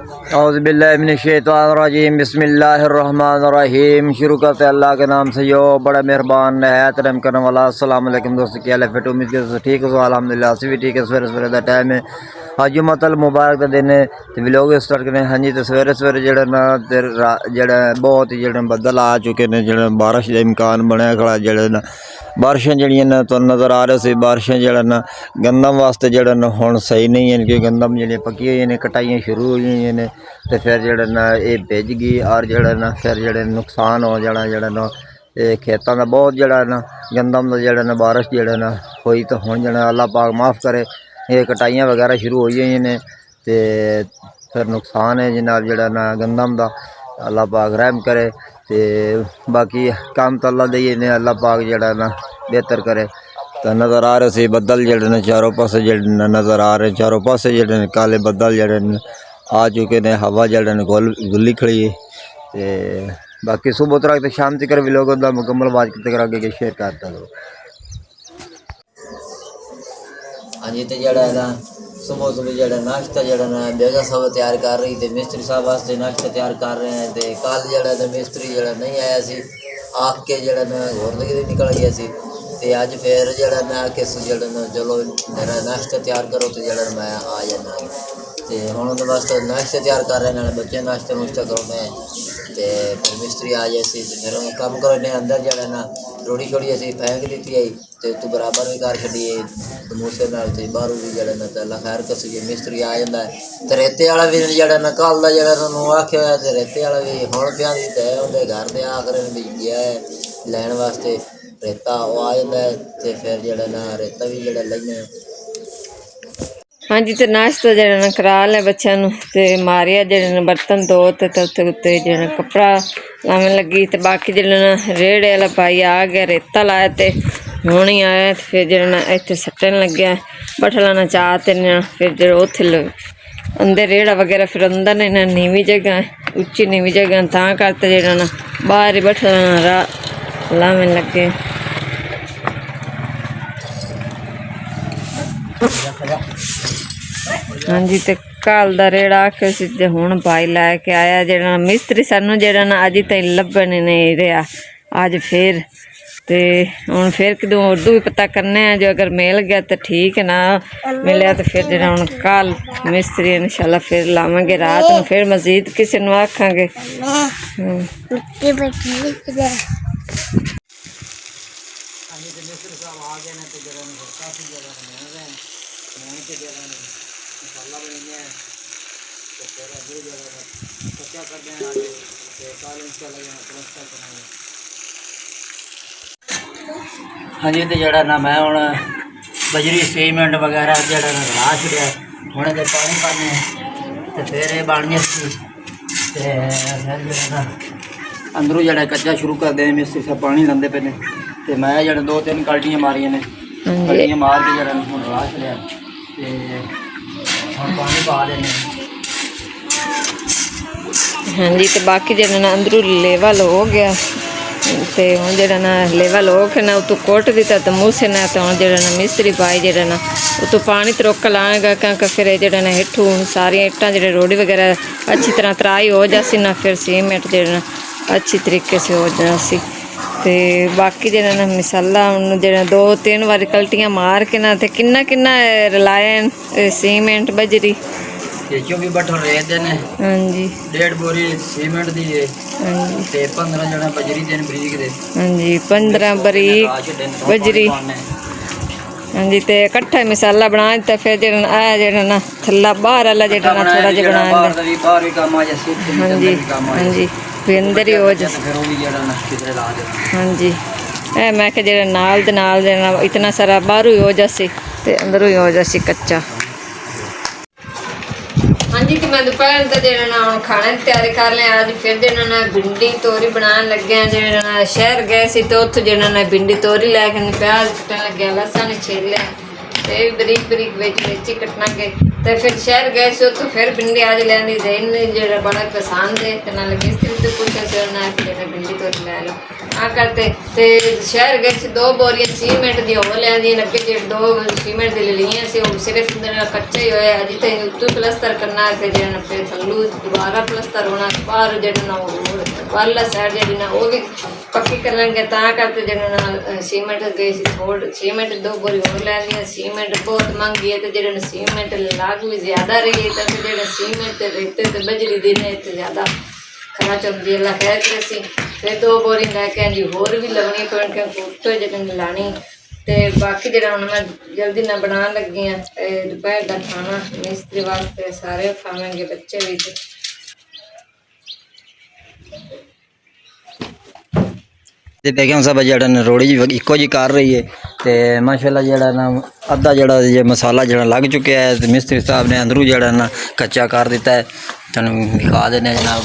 औज़ुबिल्लाहिमिनश्शैतानिर्रजीम बिस्मिल्लाहिर्रहमानिर्रहीम। शुरू करते अल्लाह के नाम से जो बड़ा मेहरबान नहायत रहम करने वाला। अस्सलाम वालेकुम दोस्तों, क्या हाल है? फिट उम्मीद करते ठीक हो। अल्हम्दुलिल्लाह असी भी ठीक है। सवेरे सवेरे का टाइम है, अज जुम्मतल मुबारक का दिन है तो व्लॉग स्टार्ट करने। हाँ जी, तो सवेरे सवेरे जड़ा ना जड़ा बहुत ही जड़े बदल आ चुके हैं, जड़ा बारिश का इम्कान बनया खड़ा। जड़े ना बारिशें जड़ियां ना तो नज़र आ रहे से बारिशें जड़ा ना गंदम वास्ते जड़ा ना हुण सही नहीं है, क्योंकि गंदम जड़ियां पकी हुई ने, कटाइयां शुरू हुई ने तो फिर जड़ा ना ये भिज गई और जड़ा ना फिर जड़े नुकसान हो जाना। जड़ा ना ये खेतों का बहुत जड़ा ना गंदम का जड़ा ना बारिश जड़ा ना हुई तो हुण जड़ा अल्लाह पाक माफ़ करे। ये कटाइयां वगैरह शुरू हो गई ने तो फिर नुकसान है जनाब जड़ा ना गंदम का। अल्लाह पाक रहम करे तो बाकी काम तो अल्लाह दे ने, अल्लाह पाक जड़ा ना बेहतर करे। तो नज़र आ रहे से बदल जड़े ने चारों पासे जड़े नज़र आ रहे, चारों पासे जड़े काले बदल जड़े आ चुके ने, हवा जड़े गुल्ली खड़ी है। तो बाकी सुबह तक तो शाम तक भी लोगों का मुकम्मल आवाज़ तक आगे शेयर करता दो। हाँ जी, तो जड़ा है ना सुबह सुबह जड़ा नाश्ता जड़ा ना बेगा सब तैयार कर रही थी, मिस्त्री साहब वास्ते नाश्ता तैयार कर रहे हैं। तो कल जड़ा ना मिस्त्री जड़ा नहीं आया सी, आख के जड़ा ना होर निकल गया सी। तो अज फिर जड़ा ना कि जड़ा ना चलो मेरा नाश्ता तैयार करो तो जड़ा मैं आ जाना। तो हम उन्होंने वास्ते नाश्ता तैयार कर रहे हैं, बच्चे नाश्ता नुश्ता करो मैं तो फिर मिस्त्री आ जाए सी। फिर कम करो ने अंदर जड़ा ना रोटी छोड़ी असी फेंक दी आई तो तू बराबर भी कर छड़िए समोसे नाल ते बाहरों भी जड़ा ना तो अल्लाह खैर कसी जे मिस्त्री आ जाता है। तो रेते वाला भी जड़ा ना कल का जड़ा तुहानूं आख्या होया, तो रेते वाला भी हुण पिया दी तो है उहदे घर दे आखिर भी गया है लैण वास्ते रेता, वो आ जाता है तो फिर जड़ा ना रेता भी जड़ा लैने। हाँ जी, तो नाश्ता जरा ना करा लिया बच्चों ते मारिया जरा बर्तन धो तो उत्ते उत्ते जरा कपड़ा लाने लगी। तो बाकी जरा ना रेड़े वाला भाई आ गया, रेता लाया तो हुण ही आया। तो फिर जरा ना इत्थे सट्टन लग्या बठला ना चाह ते फिर जरा उत्थे अंदर रेड़ा वगैरह फिर अंदर ने ना नीवी जगह उच्ची नीवी जगह तां करते जरा ना बाहर ही बठला ना लाने लगे। हाँ जी, तो कल का रेड़ा आखे सी ते हुण भाई लैके आया जरा मिस्त्री सानू जरा ना अज तक लभन नहीं रहा। अज फिर ते हुण फिर कदों उर्दू भी पता करने जो अगर मिल गया तो ठीक है, ना मिले तो फिर जरा हुण कल मिस्त्री इंशाल्लाह फिर लावांगे रात में, फिर मजीद किसी नूं आखांगे। हाँ जी, तो जड़ा ना मैं हूँ बजरी सीमेंट वगैरह जड़ा ना ला छड़िया, हूँ तो पानी पाने तो फिर ये बन गया फिर जड़ा ना अंदरों जड़ा कच्चा शुरू कर दे। मिस्त्री सब पानी लाते पे ने तो मैं जड़ा 2-3 कल्टियां मारियां ने, कल्टियां मार के जड़ा हूँ ला छड़िया तो हम पानी पा देने। हाँ जी, तो बाकी जरा ना अंदरों लेवल हो गया तो हूँ जरा ना लेवल हो के ना उतों कोट दिता तो मूसे ना तो हूँ जरा ना मिस्त्री पाई जरा ना उतों पानी तो रोक लाएगा क्योंकि फिर जरा ना हेठू सारिया इट्टां जड़े रोड़ी वगैरह अच्छी तरह तराई हो जासी ना, फिर सीमेंट जरा ना अच्छी तरीके से हो जासी। तो बाकी जरा ना मिसाला हूँ जरा 2-3 बार कल्टियां मार के ना तो किन्ना किन्ना रलाया सीमेंट बजरी भी बठो रेत ने। हाँ जी, 1.5 बोरी सीमेंट दी है। हाँ जी, ते 15 जने बजरी देन बरीक दे। हाँ जी, 15 बरीक बजरी। हाँ जी, ते इकट्ठा मिसाला बना दिता। फिर जरा आ जरा ना थल्ला बाहर वाला जरा ना थोड़ा जिहा बना दिता। हाँ जी, हाँ जी, फिर अंदर ही हो जाए। हाँ जी, मैं कि जरा नाल दे नाल जरा इतना सारा बाहरों ही हो जासी ते अंदरों ही हो जासी कच्चा। हाँ जी, तो मैं दोपहर का जरा ना खाने की तैयारी कर लिया। अज फिर जरा ना भिंडी तोरी बनाने लगे हैं। जरा ना शहर गए सी तो उत्थों जरा ना भिंडी तोरी लैके प्याज कट्टन लगे, लसन छील लिया तो बरीक बरीक मिर्ची कट्टना के ਤੇ ਫਿਰ ਸ਼ਹਿਰ ਗਏ ਸੀ ਉੱਥੋਂ ਫਿਰ ਬਿੰਦੀ ਅੱਜ ਲੈਣੀ ਜੈਨ ਨੇ ਜਿਹੜਾ ਬੜਾ ਪਸੰਦ ਹੈ ਤੇ ਨਾਲ ਮਿਸਤਰੀ ਤੋਂ ਪੁੱਛਿਆ ਸੀ ਉਹਨਾਂ ਕਿ ਜਿਹੜਾ ਬਿੰਦੀ ਤੋਂ ਲੈ ਲਓ ਆ ਕਰਤੇ ਤੇ ਸ਼ਹਿਰ ਗਏ ਸੀ 2 ਬੋਰੀਆਂ ਸੀਮੈਂਟ ਦੀ ਹੋ ਲੈਂਦੀ ਲੱਗੇ ਜਿਹੜੇ 2 ਸੀਮੈਂਟ ਦੇ ਲਈਆਂ ਸੀ ਉਹ ਸਿਰਫ ਅੰਦਰ ਕੱਚਾ ਹੀ ਹੋਇਆ ਅਜੇ ਤਾਂ ਉੱਤੋਂ ਪਲਸਤਰ ਕਰਨਾ ਤੇ ਜਿਹੜਾ ਫਿਰ ਥੱਲੂ ਦੁਬਾਰਾ ਪਲਸਤਰ ਹੋਣਾ ਬਾਹਰ ਜਿਹੜਾ ਨਾ ਵਾਲਾ ਸਾਈਡ ਜਿਹੜੀ ਨਾ ਉਹ ਵੀ ਪੱਕੀ ਕਰਾਂਗੇ ਤਾਂ ਕਰਕੇ ਜਿਹੜਾ ਨਾ ਸੀਮੈਂਟ ਗਏ ਸੀ ਥੋੜ ਸੀਮੈਂਟ 2 ਬੋਰੀ ਹੋਰ ਲੈਂਦੀਆਂ ਸੀਮੈਂਟ ਬਹੁਤ ਮਹਿੰਗੀ ਹੈ ਤੇ ਜਿਹੜਾ ਸੀਮੈਂਟ ਲਾਗ ਵੀ ਜ਼ਿਆਦਾ ਰਹੀ ਹੈ ਤਾਂ ਜਿਹੜਾ ਸੀਮੈਂਟ ਤੇ ਰੇਤੇ ਤੇ ਬਜਰੀ ਦੀ ਨੇ ਤੇ ਜ਼ਿਆਦਾ ਖਰਚ ਹੁੰਦੀ ਹੈ ਖੈਰ ਕਰੇ ਸੀ ਫਿਰ 2 ਬੋਰੀ ਲੈ ਕੇ ਆਂਦੀ ਹੋਰ ਵੀ ਲਵਣੀ ਪੈਣ ਕਿ ਉੱਤੋਂ ਜਿਹੜੇ ਲਾਣੀ ਤੇ ਬਾਕੀ ਜਿਹੜਾ ਹੁਣ ਮੈਂ ਜਲਦੀ ਨਾਲ ਬਣਾਉਣ ਲੱਗੀ ਹਾਂ ਦੁਪਹਿਰ ਦਾ ਖਾਣਾ ਮਿਸਤਰੀ ਵਾਸਤੇ ਸਾਰੇ ਖਾਵਾਂਗੇ ਬੱਚੇ ਵੀ ਤੇ ਬੇਗਮ ਸਾਹਿਬ ਜਿਹੜਾ ਨਾ ਰੋੜੀ ਜੀ ਇੱਕੋ ਜੀ ਕਰ ਰਹੀ ਹੈ ਤੇ ਮਾਸ਼ਾਅੱਲਾ ਜਿਹੜਾ ਨਾ ਅੱਧਾ ਜਿਹੜਾ ਜੇ ਮਸਾਲਾ ਜਿਹੜਾ ਲੱਗ ਚੁੱਕਿਆ ਹੈ ਤੇ ਮਿਸਤਰੀ ਸਾਹਿਬ ਨੇ ਅੰਦਰੂ ਜਿਹੜਾ ਨਾ ਕੱਚਾ ਕਰ ਦਿੱਤਾ ਹੈ ਤੁਹਾਨੂੰ ਦਿਖਾ ਦਿੰਦੇ ਜਨਾਬ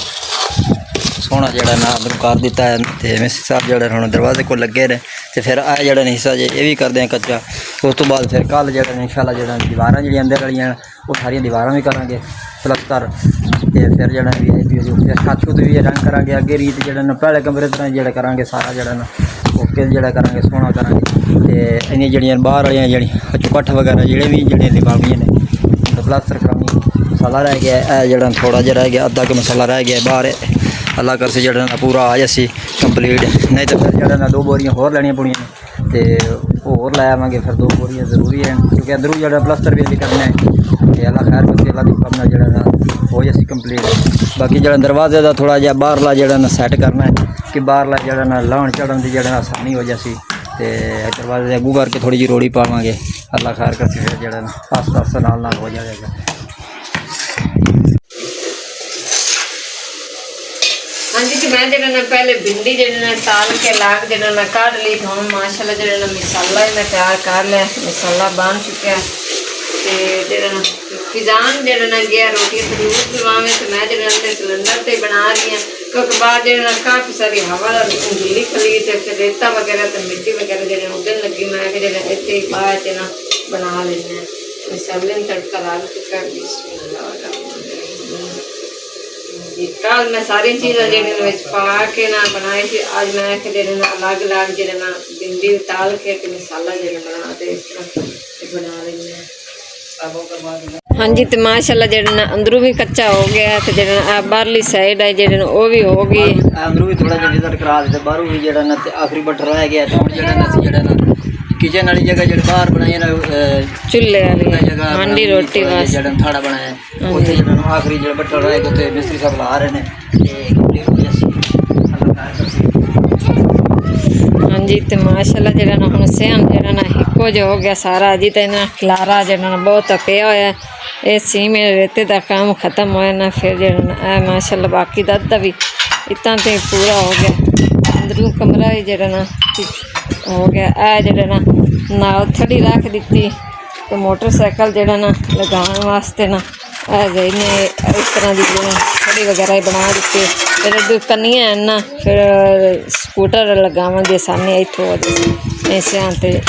ਸੋਹਣਾ ਜਿਹੜਾ ਨਾ ਅੰਦਰੂ ਕਰ ਦਿੱਤਾ ਹੈ ਤੇ ਮਿਸਤਰੀ ਸਾਹਿਬ ਜਿਹੜਾ ਹੁਣ ਦਰਵਾਜ਼ੇ ਕੋਲ ਲੱਗੇ ਨੇ ਤੇ ਫਿਰ ਆ ਜਿਹੜਾ ਹਿੱਸਾ ਜੇ ਇਹ ਵੀ ਕਰਦੇ ਆ ਕੱਚਾ ਉਸ ਤੋਂ ਬਾਅਦ ਫਿਰ ਕੱਲ ਜਿਹੜਾ ਇਨਸ਼ਾਅੱਲਾ ਜਿਹੜਾ ਦੀਵਾਰਾਂ ਜਿਹੜੀਆਂ ਅੰਦਰ ਵਾਲੀਆਂ ਉਹ ਸਾਰੀਆਂ ਦੀਵਾਰਾਂ ਵੀ ਕਰਾਂਗੇ ਪਲਸਤਰ ਤੇ ਫਿਰ ਜਿਹੜਾ ਫਿਰ ਛੱਤ ਤੇ ਵੀ ਰੰਗ ਕਰਾਂਗੇ ਅੱਗੇ ਰੀਤ ਜਿਹੜਾ ਨਾ ਪਹਿਲੇ ਕਮਰੇ ਤਰ੍ਹਾਂ ਜਿਹੜਾ ਕਰਾਂਗੇ ਸਾਰਾ ਜਿਹੜਾ ਨਾ ਓਕੇ ਜਿਹੜਾ ਕਰਾਂਗੇ ਸੋਹਣਾ ਕਰਾਂਗੇ ਤੇ ਇੰਨੀਆਂ ਜਿਹੜੀਆਂ ਬਾਹਰ ਵਾਲੀਆਂ ਜਿਹੜੀਆਂ ਚੁਕੱਠ ਵਗੈਰਾ ਜਿਹੜੇ ਵੀ ਜਿਹੜੀਆਂ ਦੀਵਾਰੀਆਂ ਨੇ ਪਲਸਤਰ ਕਰਾਂਗੇ ਮਸਾਲਾ ਰਹਿ ਗਿਆ ਇਹ ਜਿਹੜਾ ਥੋੜਾ ਜਿਹਾ ਰਹਿ ਗਿਆ ਅੱਧਾ ਕੁ ਮਸਾਲਾ ਰਹਿ ਗਿਆ ਬਾਹਰ ਅੱਲਾ ਕਰਸੇ ਜਿਹੜਾ ਨਾ ਪੂਰਾ ਆ ਜਾਸੀ ਕੰਪਲੀਟ ਨਹੀਂ ਤਾਂ ਫਿਰ ਜਿਹੜਾ ਨਾ 2 ਬੋਰੀਆਂ ਹੋਰ ਲੈਣੀਆਂ ਪਣੀਆਂ ਨੇ ਤੇ ਹੋਰ ਲੈ ਆਵਾਂਗੇ ਫਿਰ 2 ਬੋਰੀਆਂ ਜ਼ਰੂਰੀ ਹੈ ਕਿਉਂਕਿ ਅੰਦਰੂ ਜਿਹੜਾ ਪਲਸਤਰ ਵੀ ਅਸੀਂ ਕਰਨਾ ਹੈ ਤੇ ਅੱਲਾ ਖੈਰ ਕਰੇ ਅੱਲਾ ਦੀ ਹੁਕਮ ਨਾਲ ਜਿਹੜਾ ਨਾ ਹੋ ਜਾਸੀ ਕੰਪਲੀਟ ਬਾਕੀ ਜਿਹੜਾ ਦਰਵਾਜ਼ੇ ਦਾ ਥੋੜਾ ਜਿਹਾ ਬਾਹਰਲਾ ਜਿਹੜਾ ਨਾ ਸੈੱਟ ਕਰਨਾ ਹੈ ਕਿ ਬਾਹਰਲਾ ਜਿਹੜਾ ਨਾ ਲਾਉਣ ਚੜਨ ਦੀ ਜਿਹੜਾ ਆਸਾਨੀ ਹੋ ਜਾਸੀ ਤੇ ਦਰਵਾਜ਼ੇ ਦੇ ਅੱਗੂ ਕਰਕੇ ਥੋੜੀ ਜਿਹੀ ਰੋੜੀ ਪਾਵਾਂਗੇ ਅੱਲਾ ਖੈਰ ਕਰੇ ਫਿਰ ਜਿਹੜਾ ਨਾ ਆਸ-ਪਾਸ ਨਾਲ ਹੋ ਜਾਏਗਾ ਹਾਂਜੀ ਕਿ ਮੈਂ ਜਿਹੜਾ ਨਾ ਪਹਿਲੇ ਭਿੰਡੀ ਜਿਹੜੇ ਨਾ ਤਾਲ ਕੇ ਲਾਗ ਜਿਹੜਾ ਨਾ ਕੱਢ ਲਈ ਹੁਣ ਮਾਸ਼ਾਅੱਲਾ ਜਿਹੜਾ ਨਾ ਮਸਾਲਾ ਮੈਂ ਤਿਆਰ ਕਰ ਲਿਆ ਮਸਾਲਾ ਬਣ ਚੁੱਕਿਆ ਤੇ ਜਿਹੜਾ ਨਾ ਫਿਜ਼ਾਨ ਜਿਹੜਾ ਨਾ ਗਿਆ ਰੋਟੀ ਤੰਦੂਰ ਲਵਾਵੇਂ ਤੇ ਮੈਂ ਜਿਹੜਾ ਨਾ ਸਿਲੰਡਰ ਤੇ ਬਣਾ ਰਹੀ ਹਾਂ ਕਿਉਂਕਿ ਬਾਅਦ ਜਿਹੜਾ ਨਾ ਕਾਫੀ ਸਾਰੀ ਹਵਾ ਗਿੱਲੀ ਖਲੀ ਤੇ ਫਿਰ ਰੇਤਾ ਵਗੈਰਾ ਤੇ ਮਿੱਟੀ ਵਗੈਰਾ ਜਿਹੜੇ ਉੱਡਣ ਲੱਗੀ ਮੈਂ ਕਿ ਜਿਹੜਾ ਇੱਥੇ ਬਾਅਦ ਚ ਨਾ ਬਣਾ ਲੈਂਦੇ ਹਾਂ ਮਸਾਲੇ ਨੂੰ ਤੜਕਾ ਲਾ ਚੁੱਕਾ ਕੱਲ ਮੈਂ ਸਾਰੀਆਂ ਚੀਜ਼ਾਂ ਜਿਹੜੀਆਂ ਵਿੱਚ ਪਾ ਕੇ ਨਾ ਬਣਾਏ ਸੀ ਅੱਜ ਮੈਂ ਕਿ ਜਿਹੜੇ ਨਾ ਅਲੱਗ-ਅਲੱਗ ਜਿਹੜੇ ਨਾ ਭਿੰਡੀ ਤਾਲ ਕੇ ਤੇ ਮਸਾਲਾ ਜਿਹੜਾ ਬਣਾ ਤੇ ਇਸ ਤਰ੍ਹਾਂ ਬਣਾ ਲੈਂਦੇ ਹਾਂ ਹਾਂਜੀ ਤੇ ਮਾਸ਼ਾਅੱਲਾ ਜਿਹੜਾ ਨਾ ਅੰਦਰੋਂ ਵੀ ਕੱਚਾ ਹੋ ਗਿਆ ਤੇ ਜਿਹੜਾ ਬਾਹਰਲੀ ਸਾਈਡ ਹੈ ਜਿਹੜੇ ਉਹ ਵੀ ਹੋ ਗਈ ਅੰਦਰੋਂ ਵੀ ਥੋੜਾ ਜਿਹਾ ਵਿਜ਼ਿਟ ਕਰਾ ਦਿੱਤੇ ਬਾਹਰੋਂ ਵੀ ਜਿਹੜਾ ਨਾ ਤੇ ਆਖਰੀ ਬਟਰ ਰਹਿ ਗਿਆ ਤੇ ਹੁਣ ਜਿਹੜਾ ਨਾ ਅਸੀਂ ਜਿਹੜਾ ਨਾ ਕਿਚਨ ਵਾਲੀ ਜਗ੍ਹਾ ਜਿਹੜੇ ਬਾਹਰ ਬਣਾਈ ਨਾ ਚੁੱਲ੍ਹੇ ਵਾਲੀ ਹਾਂਡੀ ਰੋਟੀ ਵਾਸਤੇ ਜਿਹੜਾ ਥਾੜਾ ਬਣਾਇਆ ਉੱਥੇ ਜਿਹੜਾ ਆਖਰੀ ਜਿਹੜਾ ਬਟਰ ਰਹਿ ਗਿਆ ਉੱਥੇ ਮਿਸਤਰੀ ਸਾਹਿਬ ਲਾ ਰਹੇ ਨੇ ਤੇ ਕੰਪਲੀਟ ਹੋ ਜਾਸੀ ਹਾਂਜੀ ਤੇ ਮਾਸ਼ਾਅੱਲਾ ਜਿਹੜਾ ਨਾ ਹੁਣ ਸੇਮ ਜਿਹੜਾ ਨਾ ਇੱਕੋ ਜਿਹਾ ਹੋ ਗਿਆ ਸਾਰਾ ਅਜੀ ਤਾਂ ਇਹਨਾਂ ਖਲਾਰਾ ਜਿਹੜਾ ਨਾ ਬਹੁਤ ਪਿਆ ਹੋਇਆ ਇਹ ਸੀਮੇ ਰੇਤੇ ਦਾ ਕੰਮ ਖਤਮ ਹੋਇਆ ਨਾ ਫਿਰ ਜਿਹੜਾ ਨਾ ਇਹ ਮਾਸ਼ਾਅੱਲਾ ਬਾਕੀ ਦਾ ਅੱਧਾ ਵੀ ਇੱਦਾਂ ਤੇ ਪੂਰਾ ਹੋ ਗਿਆ ਅੰਦਰੋਂ ਕਮਰਾ ਹੀ ਜਿਹੜਾ ਨਾ ਹੋ ਗਿਆ ਇਹ ਜਿਹੜਾ ਨਾ ਨਾਲ ਥੜੀ ਰੱਖ ਦਿੱਤੀ ਤੇ ਮੋਟਰਸਾਈਕਲ ਜਿਹੜਾ ਨਾ ਲਗਾਉਣ ਵਾਸਤੇ ਨਾ ਇਹ ਜਿਹਨੇ ਇਸ ਤਰ੍ਹਾਂ ਦੀ ਥੜੀ ਵਗੈਰਾ ਬਣਾ ਦਿੱਤੀ ਫਿਰ ਦੁਕਾਨੀਆਂ ਨਾ ਫਿਰ ਸਕੂਟਰ ਲਗਾਵਾਂਗੇ ਸਾਹਮਣੇ ਇੱਥੋਂ ਐਸੇ ਤੇ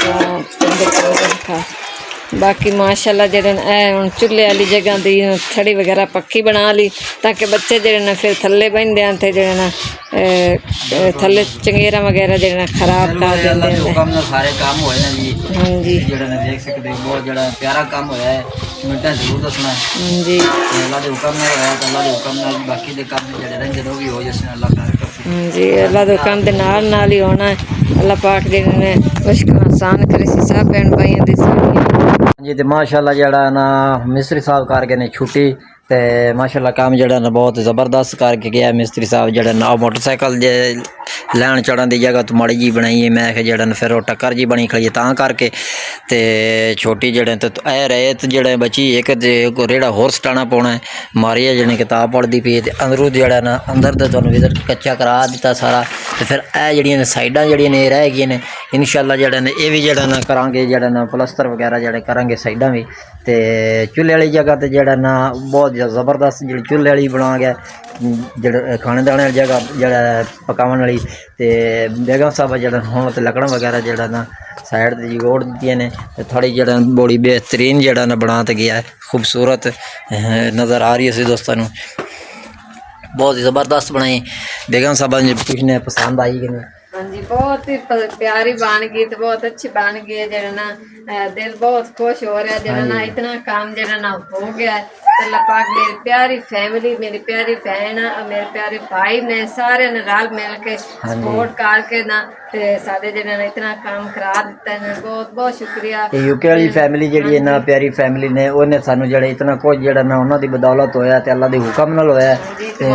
ਬਾਕੀ ਮਾਸ਼ਾਅੱਲਾ ਜਿਹੜੇ ਇਹ ਹੁਣ ਚੁੱਲ੍ਹੇ ਵਾਲੀ ਜਗ੍ਹਾ ਦੀ ਥੜੀ ਵਗੈਰਾ ਪੱਕੀ ਬਣਾ ਲਈ ਤਾਂ ਕਿ ਬੱਚੇ ਜਿਹੜੇ ਨਾ ਫਿਰ ਥੱਲੇ ਬਹਿੰਦੇ ਹਨ ਤੇ ਜਿਹੜੇ ਨਾ ਥੱਲੇ ਚੰਗੇਰਾ ਵਗੈਰਾ ਜਿਹੜੇ ਨਾ ਖਰਾਬ ਕਰ ਦਿੰਦੇ ਨੇ ਸਾਰੇ ਕੰਮ ਹੋਏ ਨੇ ਜੀ ਹਾਂਜੀ ਜਿਹੜਾ ਨਾ ਦੇਖ ਸਕਦੇ ਹੋ ਬਹੁਤ ਜਿਹੜਾ ਪਿਆਰਾ ਕੰਮ ਹੋਇਆ ਹੈ ਮਿੰਟਾਂ ਜ਼ਰੂਰ ਦੱਸਣਾ ਹਾਂਜੀ ਅੱਲਾ ਦੇ ਹੁਕਮ ਨਾਲ ਹੋਇਆ ਤਾਂ ਅੱਲਾ ਦੇ ਹੁਕਮ ਨਾਲ ਬਾਕੀ ਦੇ ਕੰਮ ਜਿਹੜੇ ਰਹਿੰਦੇ ਨੇ ਉਹ ਵੀ ਹੋ ਜਾਣ ਅੱਲਾ ਕਰ ਹਾਂਜੀ ਅੱਲਾ ਦੇ ਹੁਕਮ ਦੇ ਨਾਲ ਹੀ ਹੋਣਾ ਅੱਲਾ ਪਾਕ ਜਿਹੜੇ ਨੇ ਮੁਸ਼ਕਿਲ ਆਸਾਨ ਕਰੇ ਸੀ ਸਭ ਭੈਣ ਭਾਈਆਂ ਦੇ ਸਾਰੀਆਂ ਜੀ ਤੇ ਮਾਸ਼ਾਅੱਲਾ ਜਿਹੜਾ ਨਾ ਮਿਸਤਰੀ ਸਾਹਿਬ ਕਰ ਗਏ ਨੇ ਛੁੱਟੀ ਤੇ ਮਾਸ਼ਾਅੱਲਾ ਕੰਮ ਜਿਹੜਾ ਨਾ ਬਹੁਤ ਜ਼ਬਰਦਸਤ ਕਰਕੇ ਗਿਆ ਮਿਸਤਰੀ ਸਾਹਿਬ ਜਿਹੜਾ ਨਾ ਮੋਟਰਸਾਈਕਲ ਜੇ ਲੈਣ ਚੜਨ ਦੀ ਜਗ੍ਹਾ ਤੋਂ ਮਾੜੀ ਜੀ ਬਣਾਈ ਹੈ ਮੈਂ ਕਿ ਜਿਹੜਾ ਨਾ ਫਿਰ ਉਹ ਟੱਕਰ ਜੀ ਬਣੀ ਖੜੀ ਤਾਂ ਕਰਕੇ ਤੇ ਛੋਟੀ ਜਿਹੜੇ ਤੇ ਇਹ ਰਹੇ ਤੇ ਜਿਹੜੇ ਬਚੀ ਇੱਕ ਤੇ ਰੇੜਾ ਹੋਰ ਸਟਾਣਾ ਪਾਉਣਾ ਮਾਰੀ ਜਿਹੜੀ ਕਿਤਾਬ ਪੜ੍ਹਦੀ ਪਈ ਤੇ ਅੰਦਰੋਂ ਜਿਹੜਾ ਨਾ ਅੰਦਰ ਦਾ ਤੁਹਾਨੂੰ ਵਿਜ਼ਿਟ ਕੱਚਾ ਕਰਾ ਦਿੱਤਾ ਸਾਰਾ ਤੇ ਫਿਰ ਇਹ ਜਿਹੜੀਆਂ ਸਾਈਡਾਂ ਜਿਹੜੀਆਂ ਨੇ ਰਹਿ ਗਈਆਂ ਨੇ ਇਨਸ਼ਾਅੱਲਾ ਜਿਹੜਾ ਨੇ ਇਹ ਵੀ ਜਿਹੜਾ ਨਾ ਕਰਾਂਗੇ ਜਿਹੜਾ ਨਾ ਪਲਸਤਰ ਵਗੈਰਾ ਜਿਹੜੇ ਕਰਾਂਗੇ ਸਾਈਡਾਂ ਵੀ ਤੇ ਚੁੱਲ੍ਹੇ ਵਾਲੀ ਜਗ੍ਹਾ ਤੇ ਜਿਹੜਾ ਨਾ ਬਹੁਤ ਜ਼ਬਰਦਸਤ ਜਿਹੜੀ ਚੁੱਲ੍ਹੇ ਵਾਲੀ ਬਣਾ ਗਿਆ ਜਿਹੜਾ ਖਾਣੇ ਦਾਣੇ ਵਾਲੀ ਜਗ੍ਹਾ ਜਿਹੜਾ ਪਕਾਉਣ ਵਾਲੀ ਤੇ ਬੇਗਮ ਸਾਹਿਬ ਜਿਹੜਾ ਹੁਣ ਤੇ ਲੱਕੜਾਂ ਵਗੈਰਾ ਜਿਹੜਾ ਨਾ ਸਾਈਡ ਤੇ ਜੋੜ ਦਿੱਤੀਆਂ ਨੇ ਤੇ ਥੋੜੀ ਜਿਹੜਾ ਬੜੀ ਬਿਹਤਰੀਨ ਜਿਹੜਾ ਨਾ ਬਣਾ ਤੇ ਗਿਆ ਹੈ, ਖੂਬਸੂਰਤ ਨਜ਼ਰ आ रही है दोस्तों ਨੂੰ। बहुत ही ज़बरदस्त बनाई। बेगम साहबा ने पूछने पसंद आई कि नहीं? हाँ जी, बहुत ही प्यारी बन गई तो बहुत अच्छी बन गई है। जरा ना दिल बहुत खुश हो रहा है, जरा ना इतना काम जरा ना हो गया है। अल्लाह पाक मेरी प्यारी फैमिली, मेरी प्यारी बहन और मेरे प्यारे भाई ने सारे ने रल मिल के सपोर्ट करके ना ते सारे जने ने इतना काम करा दिता है। बहुत बहुत शुक्रिया। यूके वाली फैमिली ਜਿਹੜੀ ਹੈ ਨਾ ਪਿਆਰੀ ਫੈਮਿਲੀ ਨੇ ਉਹਨੇ ਸਾਨੂੰ ਜਿਹੜਾ ਇਤਨਾ ਕੁਝ ਜਿਹੜਾ ਨਾ ਉਹਨਾਂ ਦੀ ਬਦੌਲਤ ਹੋਇਆ ਤੇ ਅੱਲਾ ਦੇ ਹੁਕਮ ਨਾਲ ਹੋਇਆ ਤੇ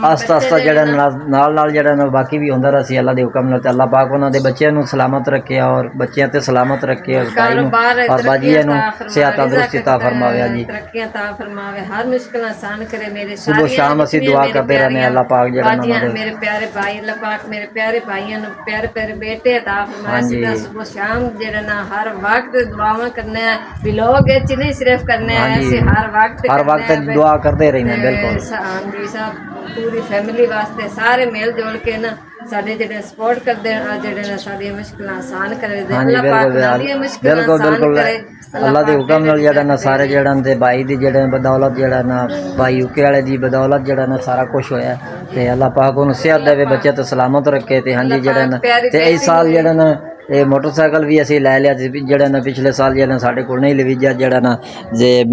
ਆਸਤਾ ਆਸਤਾ ਜਿਹੜਾ ਨਾਲ ਨਾਲ ਜਿਹੜਾ ਨਾ ਬਾਕੀ ਵੀ ਹੁੰਦਾ ਰਹੀ ਅੱਲਾ ਦੇ ਹੁਕਮ ਨਾਲ ਤੇ ਅੱਲਾ ਪਾਕ ਉਹਨਾਂ ਦੇ ਬੱਚਿਆਂ ਨੂੰ ਸਲਾਮਤ ਰੱਖੇ ਔਰ ਬੱਚਿਆਂ ਤੇ ਸਲਾਮਤ ਰੱਖੇ ਔਰ ਭਾਈ ਨੂੰ ਔਰ ਬਾਜੀਆਂ ਨੂੰ ਸਿਹਤ ਤੰਦਰੁਸਤੀ ਤਾ ਫਰਮਾਵੇ ਜੀ, ਤਰੱਕੀਆਂ ਤਾ ਫਰਮਾਵੇ, ਹਰ ਮੁਸ਼ਕਿਲ ਆਸਾਨ करे। मेरे सुबह शाम ਅਸੀਂ ਦੁਆ ਕਰਦੇ ਰਹਿੰਦੇ ਅੱਲਾ ਪਾਕ ਜਿਹੜਾ ਨਾ मेरे प्यारे भाई अल्लाह पाक मेरे प्यारे भाइयों ਨੂੰ प्यारे प्यारे बेटे अता फरमाए। सीधा सुबह शाम ਜਿਹੜਾ ਨਾ ਹਰ ਵਕਤ ਦੁਆਵਾਂ ਕਰਨਾ ਹੈ, ਵਲੋਗ ਵਿੱਚ ਨਹੀਂ ਸਿਰਫ ਕਰਨਾ ਹੈ, ਅਸੀਂ ਹਰ ਵਕਤ ਦੁਆ ਕਰਦੇ ਰਹਿੰਦੇ। ਬਿਲਕੁਲ ਹਾਂਜੀ ਸਾਹਿਬ, ਪੂਰੀ ਫੈਮਿਲੀ ਵਾਸਤੇ ਸਾਰੇ ਮਿਲ ਜੁਲ ਕੇ ਨਾ ਸਾਡੇ ਜਿਹੜੇ ਸਪੋਰਟ ਕਰਦੇ ਆ, ਜਿਹੜੇ ਨੇ ਸਾਡੀਆਂ ਮੁਸ਼ਕਲਾਂ ਆਸਾਨ ਕਰੇ ਦੇ। ਅੱਲਾਹ ਪਾਕ ਸਾਡੀਆਂ ਮੁਸ਼ਕਲਾਂ ਆਸਾਨ ਕਰੇ। ਅੱਲਾ ਦੇ ਹੁਕਮ ਨਾਲ ਜਿਹੜਾ ਨਾ ਸਾਰੇ ਜਿਹੜਾ ਤੇ ਭਾਈ ਦੀ ਜਿਹੜਾ ਬਦੌਲਤ ਜਿਹੜਾ ਨਾ ਭਾਈ ਯੂਕੇ ਵਾਲੇ ਦੀ ਬਦੌਲਤ ਜਿਹੜਾ ਨਾ ਸਾਰਾ ਕੁਝ ਹੋਇਆ ਤੇ ਅੱਲਾ ਪਾਕ ਉਹਨੂੰ ਸਿਹਤ ਦੇਵੇ, ਬੱਚੇ ਤੇ ਸਲਾਮਤ ਰੱਖੇ ਤੇ ਹਾਂਜੀ ਜਿਹੜਾ ਨਾ ਤੇ ਇਸ ਸਾਲ ਜਿਹੜਾ ਨਾ ਇਹ ਮੋਟਰਸਾਈਕਲ ਵੀ ਅਸੀਂ ਲੈ ਲਿਆ ਸੀ ਜਿਹੜਾ ਨਾ ਪਿਛਲੇ ਸਾਲ ਜਿਹੜਾ ਸਾਡੇ ਕੋਲ ਨਹੀਂ ਲਵੀਜਾ ਜਿਹੜਾ ਨਾ ਜੇ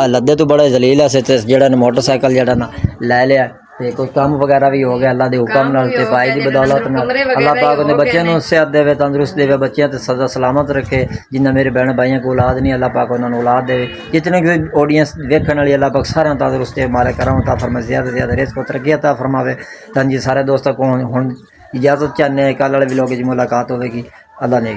ਲੱਦੇ ਤੋਂ ਬੜਾ ਜ਼ਲੀਲ ਸੀ ਤੇ ਜਿਹੜਾ ਨਾ ਮੋਟਰਸਾਈਕਲ ਜਿਹੜਾ ਨਾ ਲੈ ਲਿਆ ਤੇ ਕੋਈ ਕੰਮ ਵਗੈਰਾ ਵੀ ਹੋ ਗਿਆ ਅੱਲਾ ਦੇ ਹੁਕਮ ਨਾਲ ਤੇ ਭਾਈ ਦੀ ਬਦੌਲਤ ਨਾਲ। ਅੱਲਾ ਪਾਕ ਉਹਨੇ ਬੱਚਿਆਂ ਨੂੰ ਸਿਹਤ ਦੇਵੇ, ਤੰਦਰੁਸਤ ਦੇਵੇ, ਬੱਚਿਆਂ ਤੇ ਸਦਾ ਸਲਾਮਤ ਰੱਖੇ। ਜਿੰਨਾ ਮੇਰੇ ਭੈਣ ਭਾਈਆਂ ਕੋਲ ਔਲਾਦ ਨਹੀਂ ਅੱਲਾ ਪਾਕ ਉਹਨਾਂ ਨੂੰ ਔਲਾਦ ਦੇਵੇ। ਜਿਤਨੇ ਵੀ ਆਡੀਅנס ਵੇਖਣ ਵਾਲੀ ਅੱਲਾ ਪਾਕ ਸਾਰਿਆਂ ਤੰਦਰੁਸਤੀ ਮਾਰੇ ਕਰਾਉਂ ਤਾ ਫਰਮਾਏ, ਜ਼ਿਆਦਾ ਜ਼ਿਆਦਾ ਰਿਜ਼ਕ ਤਰੱਕੀ ਅਤਾ ਫਰਮਾਵੇ। ਤਾਂ ਜੀ ਸਾਰੇ ਦੋਸਤਾਂ ਕੋਲ ਹੁਣ ਇਜਾਜ਼ਤ ਚਾਹੁੰਦੇ ਕੱਲ੍ਹ ਵਾਲੇ ਵਲੋਗ 'ਚ ਮੁਲਾਕਾਤ ਹੋਵੇਗੀ। ਅੱਲਾ ਨੇ